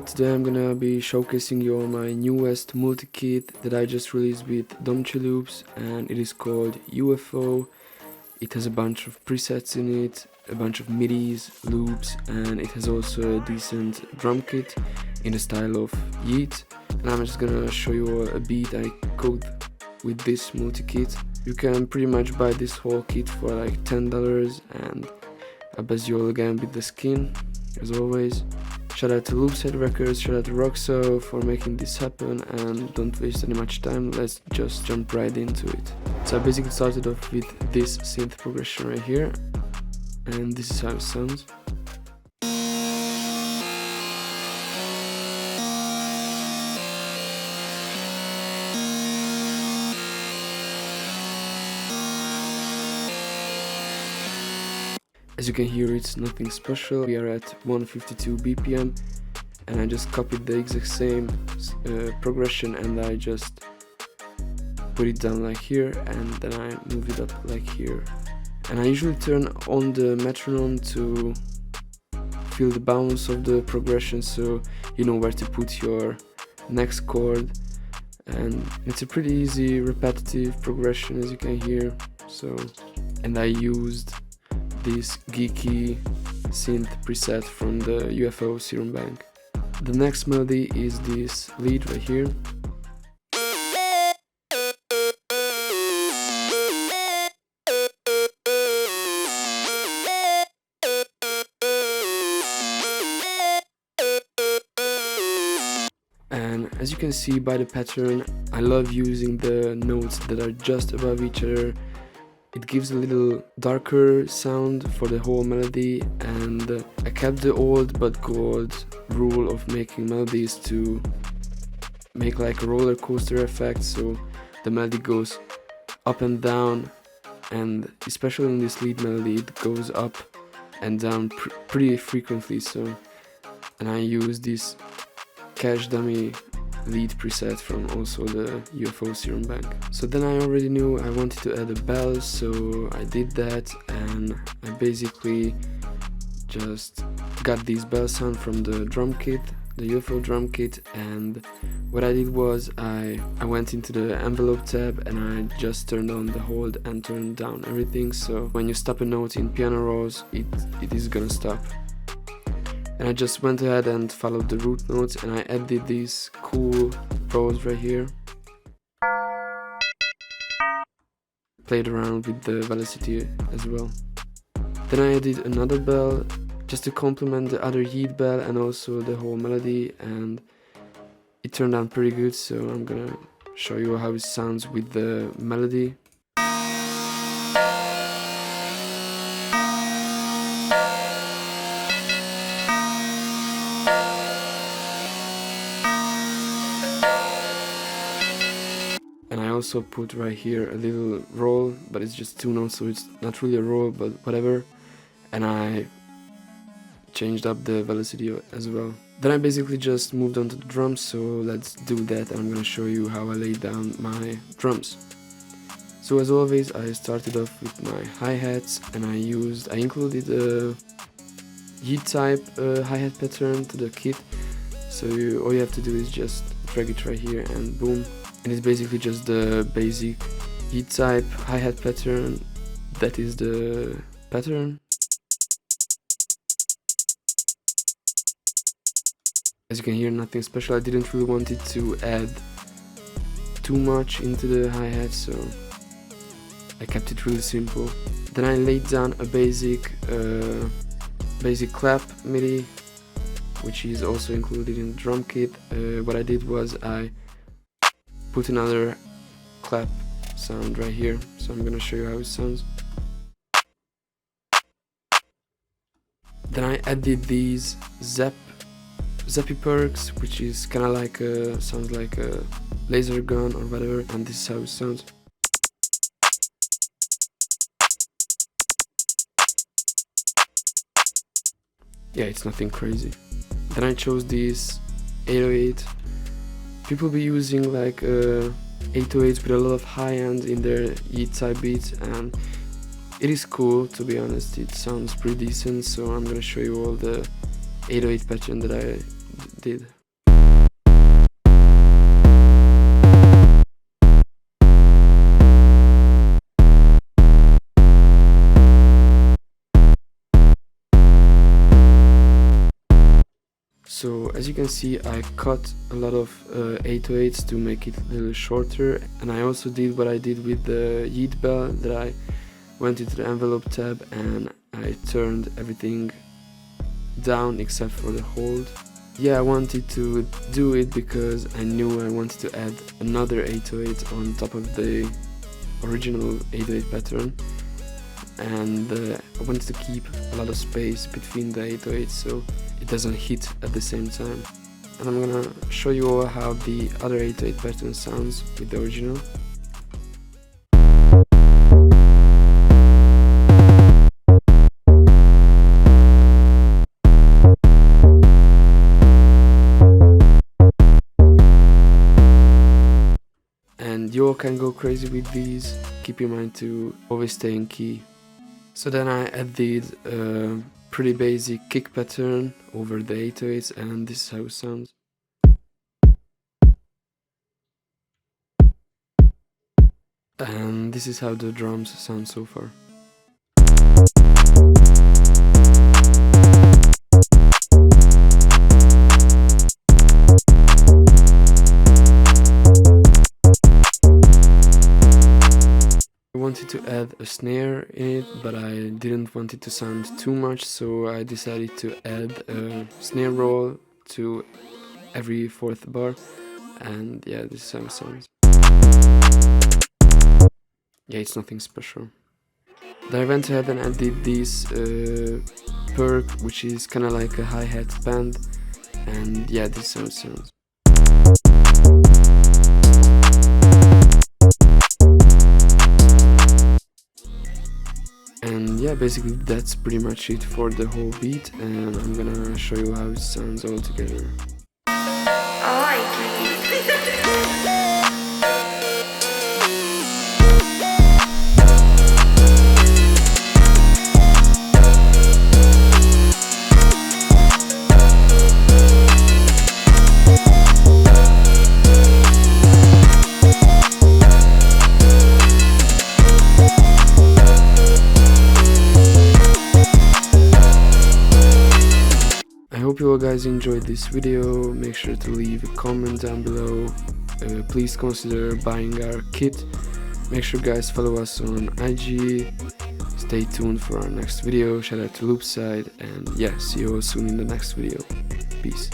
today I'm gonna be showcasing you all my newest multi-kit that I just released with Domchi loops, and it is called UFO. It has a bunch of presets in it, a bunch of midis, loops, and it has also a decent drum kit in the style of Yeat. And I'm just gonna show you all a beat I code with this multi-kit. You can pretty much buy this whole kit for like $10, and I bless you all again with the skin, as always. Shout out to Loopset Records, shout out to Roxo for making this happen, and don't waste any much time, let's just jump right into it. So I basically started off with this synth progression right here, and this is how it sounds. As you can hear, it's nothing special. We are at 152 BPM, and I just copied the exact same progression, and I just put it down like here, and then I move it up like here. And I usually turn on the metronome to feel the bounce of the progression, so you know where to put your next chord. And it's a pretty easy repetitive progression, as you can hear. And I used this geeky synth preset from the UFO serum bank. The next melody is this lead right here. And as you can see by the pattern, I love using the notes that are just above each other. It gives a little darker sound for the whole melody, and I kept the old but gold rule of making melodies to make like a roller coaster effect, so the melody goes up and down, and especially in this lead melody it goes up and down pretty frequently. And I use this Cash Dummy lead preset from also the UFO serum bank. So then I already knew I wanted to add a bell, so I did that, and I basically just got this bell sound from the drum kit, the UFO drum kit. And what I did was I went into the envelope tab and I just turned on the hold and turned down everything, so when you stop a note in piano rolls, it is gonna stop. And I just went ahead and followed the root notes, and I added these cool rolls right here. Played around with the velocity as well. Then I added another bell just to complement the other Yeat bell and also the whole melody, and it turned out pretty good, so I'm gonna show you how it sounds with the melody. And I also put right here a little roll, but it's just two notes, so it's not really a roll, but whatever. And I changed up the velocity as well. Then I basically just moved on to the drums, so let's do that, and I'm gonna show you how I laid down my drums. So as always, I started off with my hi-hats, and I included a Yeat type hi-hat pattern to the kit. So all you have to do is just drag it right here and boom. And it's basically just the basic Yeat type hi-hat pattern. That is the pattern. As you can hear, nothing special. I didn't really want it to add too much into the hi-hat, so I kept it really simple. Then I laid down a basic clap MIDI, which is also included in the drum kit. What I did was I put another clap sound right here, so I'm gonna show you how it sounds. Then I added these zappy perks, which is kind of like sounds like a laser gun or whatever, and this is how it sounds. Yeah, it's nothing crazy. Then I chose this 808. People be using like 808s with a lot of high end in their Yeat type beats, and it is cool, to be honest. It sounds pretty decent, so I'm gonna show you all the 808 pattern that I did. So as you can see, I cut a lot of 808s to make it a little shorter, and I also did what I did with the Yeat bell, that I went into the envelope tab and I turned everything down except for the hold. Yeah, I wanted to do it because I knew I wanted to add another 808 on top of the original 808 pattern, and I wanted to keep a lot of space between the 808 so it doesn't hit at the same time. And I'm gonna show you all how the other 808 pattern sounds with the original. And you all can go crazy with these. Keep in mind to always stay in key. So then I added a pretty basic kick pattern over the 808s, and this is how it sounds. And this is how the drums sound so far. I wanted to add a snare in it, but I didn't want it to sound too much, so I decided to add a snare roll to every fourth bar, and yeah, this is how it sounds. Yeah, it's nothing special. Then I went ahead and added this perk, which is kinda like a hi-hat band, and yeah, this is how it sounds. And yeah, basically that's pretty much it for the whole beat, and I'm gonna show you how it sounds all together. I hope you all guys enjoyed this video. Make sure to leave a comment down below. Please consider buying our kit. Make sure guys follow us on IG. Stay tuned for our next video. Shout out to Loopside, and yeah, see you all soon in the next video. Peace.